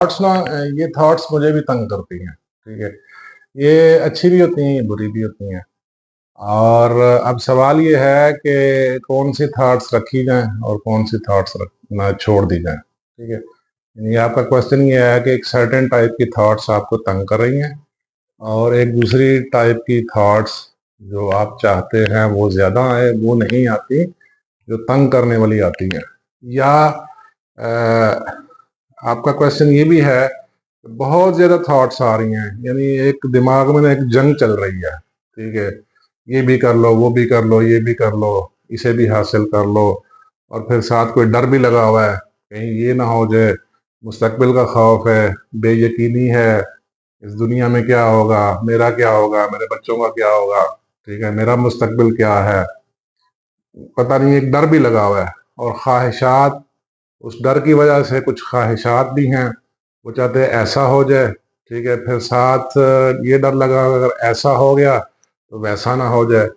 Thoughts ना, ये thoughts मुझे भी तंग करती हैं। ठीक है, ये अच्छी भी होती हैं, ये बुरी भी होती हैं। और अब सवाल ये है कि कौन सी थॉट्स रखी जाएं और कौन सी थॉट्स रखना छोड़ दी जाएं। ठीक है, यानी आपका क्वेश्चन ये है कि एक सर्टेन टाइप की थॉट्स आपको तंग कर रही हैं और एक दूसरी टाइप की थॉट्स जो आप चाहते हैं वो ज्यादा है, वो नहीं आती, जो तंग करने वाली आती हैं। या आपका क्वेश्चन ये भी है, बहुत ज्यादा थॉट्स आ रही हैं, यानी एक दिमाग में ना एक जंग चल रही है। ठीक है, ये भी कर लो, वो भी कर लो, ये भी कर लो, इसे भी हासिल कर लो, और फिर साथ कोई डर भी लगा हुआ है, कहीं ये ना हो जाए, मुस्तकबिल का खौफ है, बेयकीनी है, इस दुनिया में क्या होगा, मेरा क्या होगा, मेरे बच्चों का क्या होगा, ठीक है, मेरा मुस्तकबिल क्या है, पता नहीं, एक डर भी लगा हुआ है। और ख्वाहिशात, उस डर की वजह से कुछ ख्वाहिशात भी हैं, वो चाहते हैं ऐसा हो जाए। ठीक है, फिर साथ ये डर लगा अगर ऐसा हो गया तो वैसा ना हो जाए।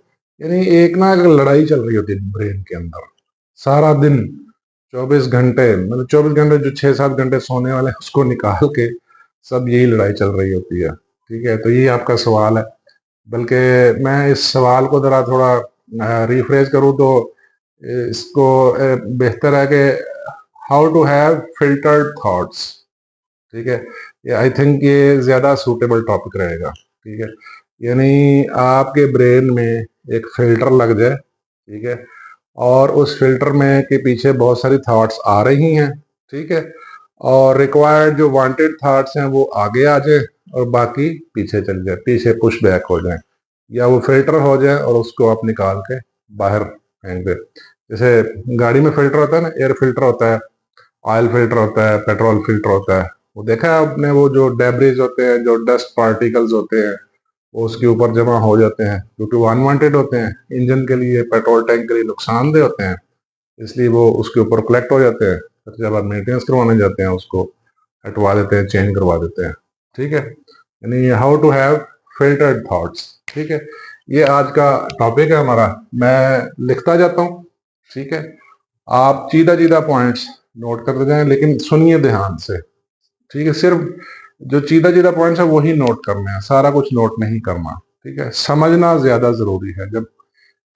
यानी एक ना एक लड़ाई चल रही होती है ब्रेन के अंदर सारा दिन, 24 घंटे, मतलब 24 घंटे जो 6-7 घंटे सोने वाले हैं, उसको निकाल के सब यही लड़ाई चल रही होती है। ठीक है, तो यही आपका सवाल है। बल्कि मैं इस सवाल को जरा थोड़ा रिफ्रेश करूँ तो इसको बेहतर है कि how to have filtered thoughts. ठीक है, ये आई थिंक ये ज्यादा सूटेबल टॉपिक रहेगा। ठीक है, यानी आपके ब्रेन में एक फिल्टर लग जाए। ठीक है, और उस फिल्टर में के पीछे बहुत सारी थॉट्स आ रही हैं। ठीक है, और रिक्वायर्ड जो वांटेड थॉट्स हैं वो आगे आ जाए और बाकी पीछे चल जाए, पीछे पुश बैक हो जाए, या वो फिल्टर हो जाए और उसको आप निकाल के बाहर फेंक दे। जैसे गाड़ी में फिल्टर होता है ना, एयर फिल्टर होता है, ऑयल फिल्टर होता है, पेट्रोल फिल्टर होता है। वो देखा है आपने, वो जो डेब्रिज होते हैं, जो डस्ट पार्टिकल्स होते हैं, वो उसके ऊपर जमा हो जाते हैं क्योंकि वो अनवांटेड होते हैं, इंजन के लिए, पेट्रोल टैंक के लिए नुकसानदेह होते हैं, इसलिए वो उसके ऊपर कलेक्ट हो जाते हैं। फिर जब आप मेंटेनेंस करवाने जाते हैं उसको हटवा देते हैं, चेंज करवा देते हैं। ठीक है, यानी how to have filtered thoughts. ठीक है, ये आज का टॉपिक है हमारा। मैं लिखता जाता हूँ। ठीक है, आप सीधा सीधा पॉइंट्स नोट करते जाएं, लेकिन सुनिए ध्यान से। ठीक है, सिर्फ जो सीधा सीधा पॉइंट्स है वही नोट करने हैं, सारा कुछ नोट नहीं करना। ठीक है, समझना ज्यादा जरूरी है। जब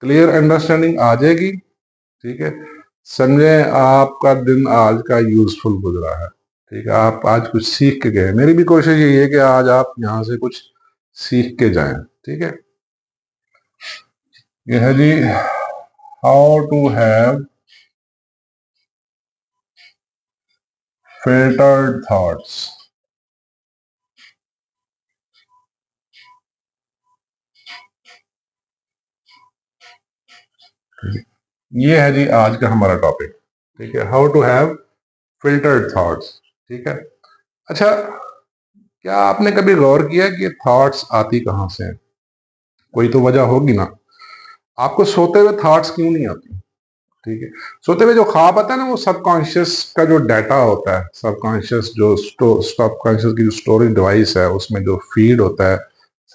क्लियर अंडरस्टैंडिंग आ जाएगी, ठीक है, समझे आपका दिन आज का यूजफुल गुजरा है। ठीक है, आप आज कुछ सीख के गए। मेरी भी कोशिश यही है कि आज आप यहाँ से कुछ सीख के जाएं। ठीक है, ये है जी, how to have filtered thoughts. ये है जी आज का हमारा टॉपिक। ठीक है, how to have filtered thoughts. ठीक है, अच्छा, क्या आपने कभी गौर किया कि थॉट्स आती कहाँ से हैं? कोई तो वजह होगी ना। आपको सोते हुए थॉट्स क्यों नहीं आती? ठीक है, सोते हुए जो ख्वाब आता है ना, वो सबकॉन्शियस का जो डाटा होता है, सबकॉन्शियस जो सबकॉन्शियस की जो स्टोरेज डिवाइस है, उसमें जो फीड होता है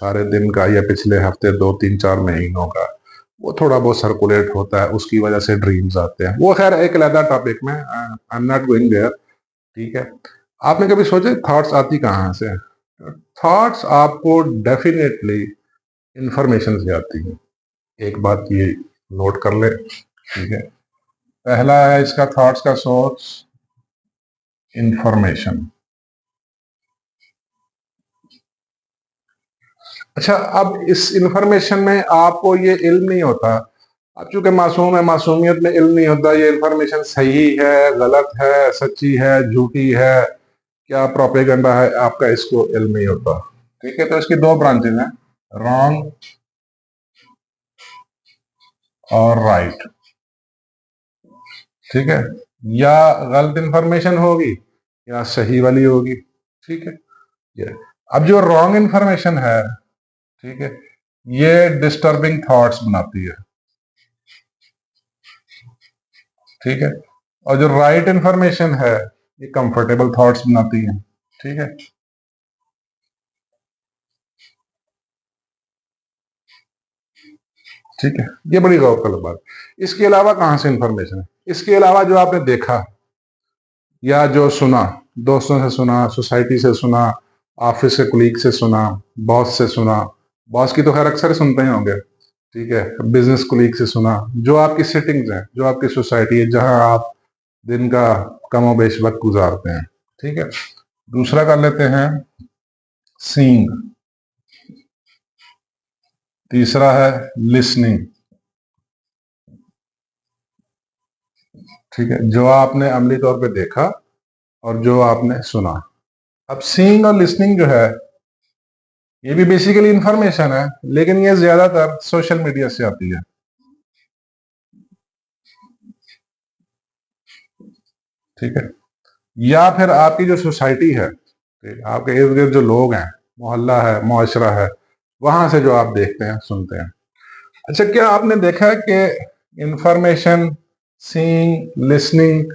सारे दिन का या पिछले हफ्ते 2-3-4 महीनों का, वो थोड़ा बहुत सर्कुलेट होता है, उसकी वजह से ड्रीम्स आते हैं। वो खैर एक अलग टॉपिक में, I am not going there. ठीक है, आपने कभी सोचे थॉट्स आती कहाँ से? थॉट्स आपको डेफिनेटली इंफॉर्मेशन से आती हैं। एक बात ये नोट कर ले। ठीक है, पहला है इसका थॉट्स का सोर्स, इंफॉर्मेशन। अच्छा, अब इस इंफॉर्मेशन में आपको ये इल्म नहीं होता, अब चूंकि मासूम है, मासूमियत में इल्म नहीं होता ये इंफॉर्मेशन सही है, गलत है, सच्ची है, झूठी है, क्या प्रोपेगेंडा है, आपका इसको इल्म नहीं होता। ठीक है, तो इसकी दो ब्रांचेज हैं, रॉन्ग और राइट। ठीक है, या गलत इंफॉर्मेशन होगी या सही वाली होगी। ठीक है, ये अब जो रॉन्ग इंफॉर्मेशन है, ठीक है, ये डिस्टर्बिंग थॉट्स बनाती है। ठीक है, और जो राइट इंफॉर्मेशन है ये कंफर्टेबल थॉट्स बनाती है। ठीक है, ठीक है, ये बड़ी गौर तलब बात। इसके अलावा कहां से इंफॉर्मेशन है? इसके अलावा जो आपने देखा या जो सुना, दोस्तों से सुना, सोसाइटी से सुना, ऑफिस के कुलीग से सुना, बॉस से सुना। बॉस की तो खैर अक्सर ही सुनते ही होंगे, ठीक है। बिजनेस कुलीग से सुना, जो आपकी सिटिंग्स हैं, जो आपकी सोसाइटी है, जहां आप दिन का कमोबेश वक्त गुजारते हैं, ठीक है। दूसरा कर लेते हैं सीइंग। तीसरा है लिसनिंग, ठीक है, जो आपने अमली तौर पे देखा और जो आपने सुना। अब सीइंग और लिसनिंग जो है, ये भी बेसिकली इंफॉर्मेशन है, लेकिन ये ज्यादातर सोशल मीडिया से आती है, ठीक है। या फिर आपकी जो सोसाइटी है, ठीक है, आपके इर्द गिर्द जो लोग हैं, मोहल्ला है, मुआशरा है, वहां से जो आप देखते हैं, सुनते हैं। अच्छा, क्या आपने देखा है कि इंफॉर्मेशन, सीइंग, लिसनिंग,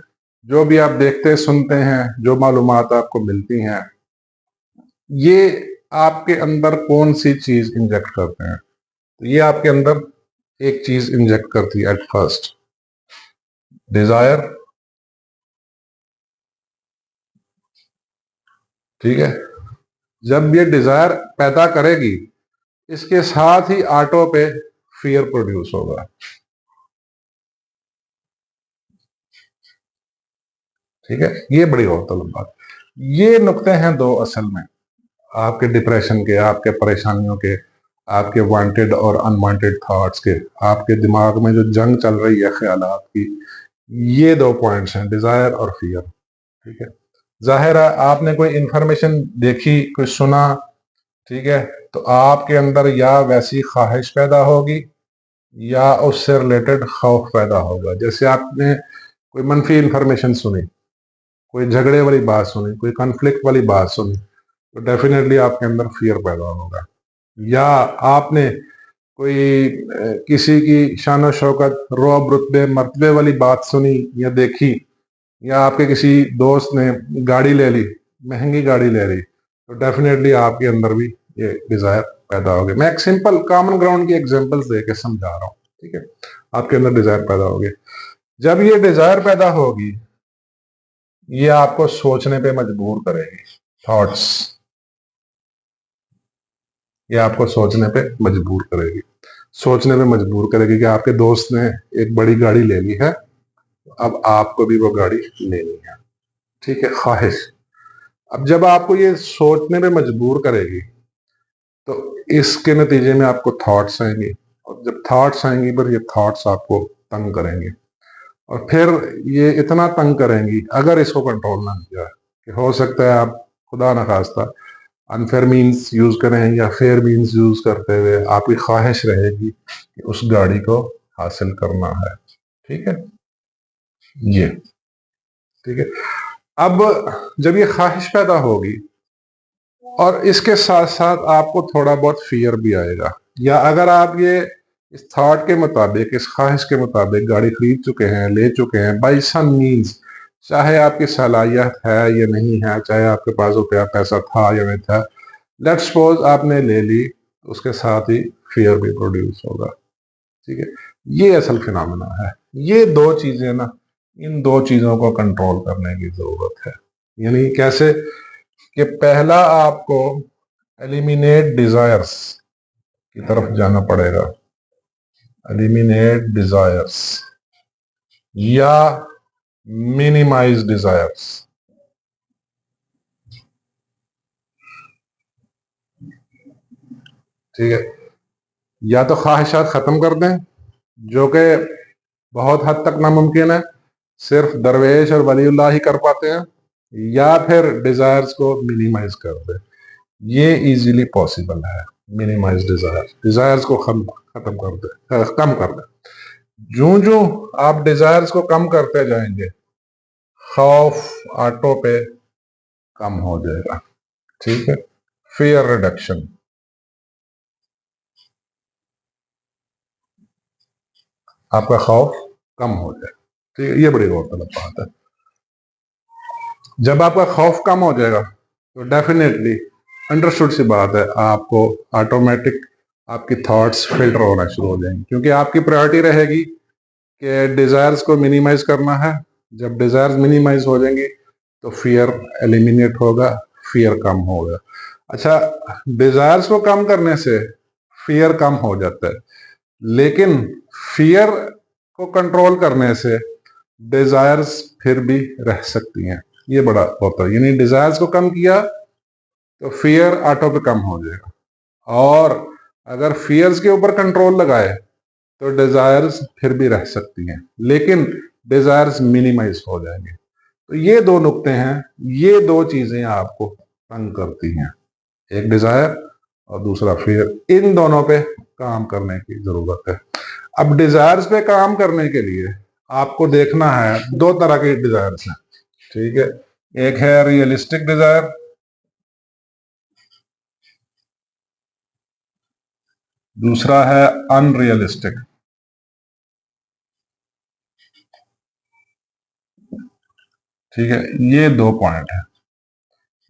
जो भी आप देखते सुनते हैं, जो मालूमात आपको मिलती हैं, ये आपके अंदर कौन सी चीज इंजेक्ट करते हैं? तो ये आपके अंदर एक चीज इंजेक्ट करती है एट फर्स्ट, डिजायर, ठीक है। जब ये डिजायर पैदा करेगी, इसके साथ ही ऑटो पे फियर प्रोड्यूस होगा, ठीक है। ये बड़ी गौरतलब बात। ये नुक्ते हैं दो असल में, आपके डिप्रेशन के, आपके परेशानियों के, आपके वांटेड और अनवांटेड थॉट्स के, आपके दिमाग में जो जंग चल रही है ख्यालात की, ये दो पॉइंट्स हैं, डिजायर और फियर, ठीक है। जाहिर है आपने कोई इंफॉर्मेशन देखी, कोई सुना, ठीक है, तो आपके अंदर या वैसी ख्वाहिश पैदा होगी या उससे रिलेटेड खौफ पैदा होगा। जैसे आपने कोई मनफी इंफॉर्मेशन सुनी, कोई झगड़े वाली बात सुनी, कोई कॉन्फ्लिक्ट वाली बात सुनी, तो डेफिनेटली आपके अंदर फियर पैदा होगा। या आपने कोई किसी की शान शौकत, रौब, रुतबे, मर्तबे वाली बात सुनी या देखी, या आपके किसी दोस्त ने गाड़ी ले ली, महंगी गाड़ी ले ली, तो डेफिनेटली आपके अंदर भी ये डिजायर पैदा होगी। मैं एक सिंपल कॉमन ग्राउंड की एग्जांपल्स देके समझा रहा हूँ, ठीक है। आपके अंदर डिजायर पैदा होगी। जब ये डिजायर पैदा होगी, ये आपको सोचने पे मजबूर करेगी, थॉट्स, ये आपको सोचने पे मजबूर करेगी। सोचने पे मजबूर करेगी कि आपके दोस्त ने एक बड़ी गाड़ी ले ली है, अब आपको भी वो गाड़ी लेनी है, ठीक है, ख्वाहिश। अब जब आपको ये सोचने पे मजबूर करेगी, तो इसके नतीजे में आपको थॉट्स आएंगे, और जब थॉट्स आएंगी, पर ये थॉट्स आपको तंग करेंगे, और फिर ये इतना तंग करेंगी, अगर इसको कंट्रोल ना किया, कि हो सकता है आप खुदा न खास्ता अनफेयर मीन्स यूज करें या फेयर मीन्स यूज करते हुए आपकी ख्वाहिश रहेगी कि उस गाड़ी को हासिल करना है, ठीक है। ये ठीक है। अब जब ये ख्वाहिश पैदा होगी, और इसके साथ साथ आपको थोड़ा बहुत फियर भी आएगा, या अगर आप ये इस थॉट के मुताबिक, इस ख्वाहिश के मुताबिक गाड़ी खरीद चुके हैं, ले चुके हैं, बाई सम मीन्स, चाहे आपकी सलाहियत है या नहीं है, चाहे आपके पास रुपया पैसा था या नहीं था, लेट्स सपोज आपने ले ली, तो उसके साथ ही फियर भी प्रोड्यूस होगा, ठीक है। ये असल फिनोमेना है। ये दो चीजें ना, इन दो चीजों को कंट्रोल करने की जरूरत है। यानी कैसे? कि पहला आपको एलिमिनेट डिजायर्स की तरफ जाना पड़ेगा, एलिमिनेट डिजायर्स या मिनिमाइज डिजायर्स, ठीक है। या तो ख्वाहिशात खत्म कर दें, जो कि बहुत हद तक नामुमकिन है, सिर्फ दरवेश और वलीउल्लाह ही कर पाते हैं, या फिर डिजायर्स को मिनिमाइज कर दें। ये इजीली पॉसिबल है। मिनिमाइज डिजायर्स, डिजायर्स को खत्म कर दे, कम कर दे। जो जो आप डिजायर्स को कम करते जाएंगे, खौफ ऑटो पे कम हो जाएगा, ठीक है। फियर रिडक्शन, आपका खौफ कम हो जाए, ठीक है। ये बड़ी गौरतलब बात है। जब आपका खौफ कम हो जाएगा, तो डेफिनेटली अंडरस्टूड सी बात है, आपको ऑटोमेटिक आपकी थॉट्स फिल्टर होना शुरू हो जाएंगे, क्योंकि आपकी प्रायोरिटी रहेगी कि डिजायर्स को मिनिमाइज करना है। जब डिजायर्स मिनिमाइज हो जाएंगी, तो फियर एलिमिनेट होगा, फियर कम होगा। अच्छा, डिजायर्स को कम करने से फियर कम हो जाता है, लेकिन फियर को कंट्रोल करने से डिजायर्स फिर भी रह सकती हैं। ये बड़ा होता है, यानी डिजायर्स को कम किया तो फियर ऑटो पे कम हो जाएगा, और अगर फियर्स के ऊपर कंट्रोल लगाए तो डिजायर्स फिर भी रह सकती हैं, लेकिन डिजायर्स मिनिमाइज हो जाएंगे। तो ये दो नुक्ते हैं, ये दो चीजें आपको तंग करती हैं, एक डिजायर और दूसरा फियर। इन दोनों पे काम करने की जरूरत है। अब डिजायर्स पे काम करने के लिए आपको देखना है, दो तरह के डिजायर्स हैं, ठीक है। एक है रियलिस्टिक डिजायर, दूसरा है अनरियलिस्टिक। ठीक है, ये दो पॉइंट है,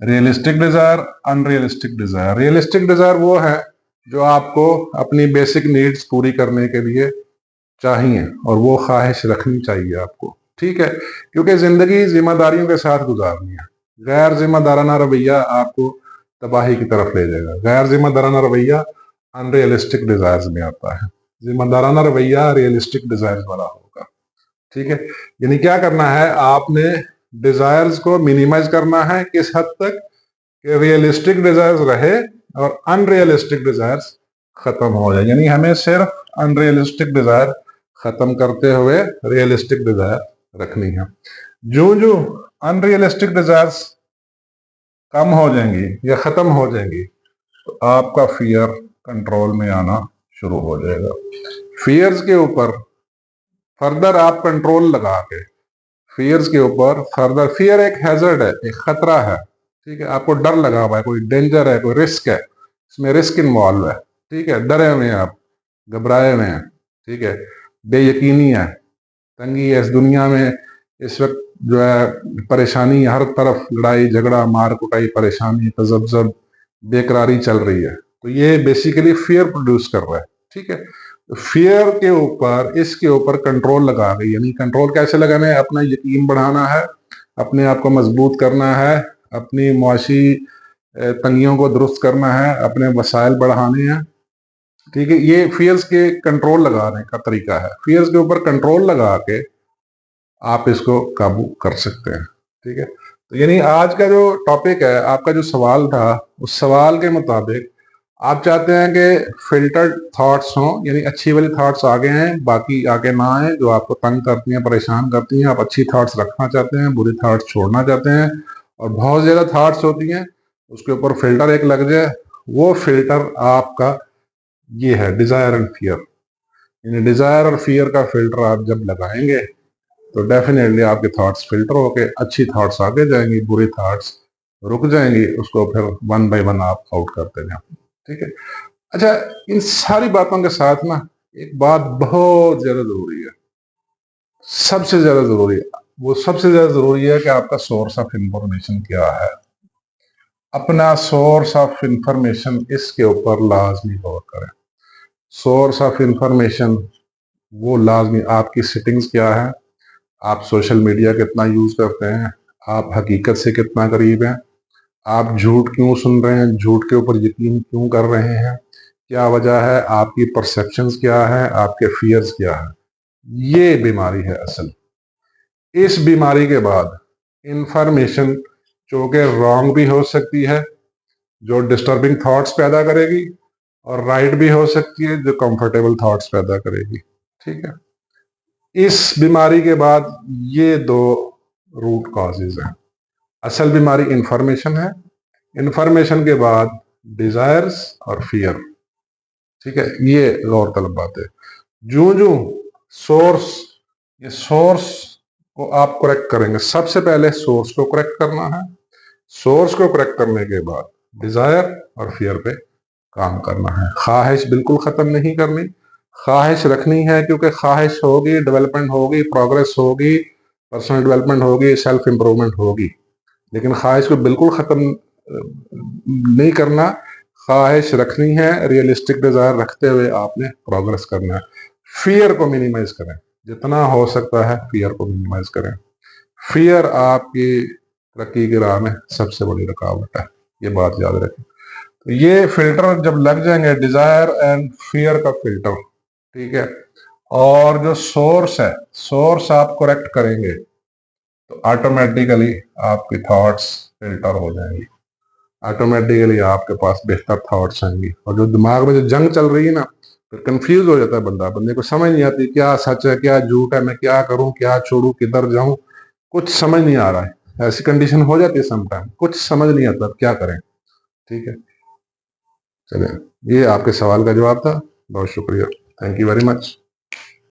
realistic desire, unrealistic desire. Realistic desire वो है जो आपको अपनी बेसिक नीड्स पूरी करने के लिए चाहिए, और वो ख्वाहिश रखनी चाहिए आपको, ठीक है, क्योंकि जिंदगी जिम्मेदारियों के साथ गुजारनी है। गैर जिम्मेदाराना रवैया आपको तबाही की तरफ ले जाएगा। गैर जिम्मेदाराना रवैया अनरियलिस्टिक डिजायर्स में आता है, जिम्मेदाराना रवैया रियलिस्टिक डिजायर्स वाला होगा, ठीक है। यानी क्या करना है, आपने डिजायर्स को मिनिमाइज करना है किस हद तक कि रियलिस्टिक डिजायर्स रहे और अनरियलिस्टिक डिजायर्स खत्म हो जाए। यानी हमें सिर्फ अनरियलिस्टिक डिजायर खत्म करते हुए रियलिस्टिक डिजायर रखनी है। जो जो अनरियलिस्टिक डिजायर्स कम हो जाएंगी या खत्म हो जाएंगी तो आपका फियर कंट्रोल में आना शुरू हो जाएगा। फियर्स के ऊपर फर्दर आप कंट्रोल लगा के, फियर्स के ऊपर फर्दर, फियर एक हैजर्ड है, एक खतरा है, ठीक है, आपको डर लगा हुआ है, कोई डेंजर है, कोई रिस्क है, इसमें रिस्क इन्वॉल्व है, ठीक है, डरे हुए हैं आप, घबराए हुए हैं, ठीक है, बेयकीनी है, तंगी है इस दुनिया में। इस वक्त जो है परेशानी, हर तरफ लड़ाई झगड़ा मार कुटाई परेशानी तजब्जब बेकरारी चल रही है, तो ये बेसिकली फियर प्रोड्यूस कर रहा है, ठीक है। फियर के ऊपर, इसके ऊपर कंट्रोल लगा गई, यानी कंट्रोल कैसे लगाना है, अपना यकीन बढ़ाना है, अपने आप को मजबूत करना है, अपनी मुआशी तंगियों को दुरुस्त करना है, अपने वसाइल बढ़ाने हैं, ठीक है। ये फियर्स के कंट्रोल लगाने का तरीका है। फियर्स के ऊपर कंट्रोल लगा के आप इसको काबू कर सकते हैं, ठीक है। तो यानी आज का जो टॉपिक है, आपका जो सवाल था, उस सवाल के मुताबिक आप चाहते हैं कि फिल्टर्ड थॉट्स हों, यानी अच्छी वाली थॉट्स आगे हैं, बाकी आगे ना आए, जो आपको तंग करती हैं, परेशान करती हैं। आप अच्छी थॉट्स रखना चाहते हैं, बुरी थॉट्स छोड़ना चाहते हैं, और बहुत ज़्यादा थॉट्स होती हैं, उसके ऊपर फिल्टर एक लग जाए। वो फिल्टर आपका ये है डिज़ायर एंड फियर। यानी डिज़ायर और फियर का फिल्टर आप जब लगाएंगे तो डेफिनेटली आपके थॉट्स फिल्टर होके अच्छी थॉट्स आगे जाएंगी, बुरी थॉट्स रुक जाएंगी, उसको फिर वन बाय वन आप आउट करते जाएं, ठीक है। अच्छा, इन सारी बातों के साथ ना एक बात बहुत ज्यादा जरूरी है, सबसे ज्यादा जरूरी है, वो सबसे ज्यादा जरूरी है कि आपका सोर्स ऑफ इंफॉर्मेशन क्या है। अपना सोर्स ऑफ इंफॉर्मेशन इसके ऊपर लाजमी गौर करें। सोर्स ऑफ इंफॉर्मेशन वो लाजमी, आपकी सेटिंग्स क्या है, आप सोशल मीडिया कितना यूज करते हैं, आप हकीकत से कितना करीब हैं, आप झूठ क्यों सुन रहे हैं, झूठ के ऊपर यकीन क्यों कर रहे हैं, क्या वजह है, आपकी परसेप्शंस क्या है, आपके फियर्स क्या है। ये बीमारी है असल। इस बीमारी के बाद इंफॉर्मेशन जो कि रॉन्ग भी हो सकती है, जो डिस्टर्बिंग थॉट्स पैदा करेगी, और राइट भी हो सकती है जो कंफर्टेबल थॉट्स पैदा करेगी, ठीक है। इस बीमारी के बाद ये दो रूट कॉजेज हैं। असल बीमारी इंफॉर्मेशन है, इंफॉर्मेशन के बाद डिजायर्स और फियर, ठीक है, ये गौरतलब बात है। जो जो सोर्स, ये सोर्स को आप करेक्ट करेंगे, सबसे पहले सोर्स को करेक्ट करना है, सोर्स को करेक्ट करने के बाद डिजायर और फियर पे काम करना है। ख्वाहिश बिल्कुल खत्म नहीं करनी, ख्वाहिश रखनी है, क्योंकि ख्वाहिश होगी, डेवलपमेंट होगी, प्रोग्रेस होगी, पर्सनल डेवलपमेंट होगी, सेल्फ इंप्रूवमेंट होगी, लेकिन ख्वाहिश को बिल्कुल खत्म नहीं करना। ख्वाहिश रखनी है, रियलिस्टिक डिजायर रखते हुए आपने प्रोग्रेस करना है। फियर को मिनिमाइज करें, जितना हो सकता है फियर को मिनिमाइज करें। फियर आपकी तरक्की की राह में सबसे बड़ी रुकावट है, ये बात याद रखें। तो ये फिल्टर जब लग जाएंगे, डिजायर एंड फियर का फिल्टर, ठीक है, और जो सोर्स है, सोर्स आप करेक्ट करेंगे तो ऑटोमेटिकली आपकी थॉट्स फिल्टर हो जाएंगी, ऑटोमेटिकली आपके पास बेहतर थॉट्स आएंगी। और जो दिमाग में जो जंग चल रही है ना, फिर कंफ्यूज हो जाता है बंदा, बंदे को समझ नहीं आती क्या सच है क्या झूठ है, मैं क्या करूं क्या छोड़ूं किधर जाऊं, कुछ समझ नहीं आ रहा है। ऐसी कंडीशन हो जाती है समटाइम, कुछ समझ नहीं आता क्या करें। ठीक है, चलिए, ये आपके सवाल का जवाब था। बहुत शुक्रिया, थैंक यू वेरी मच।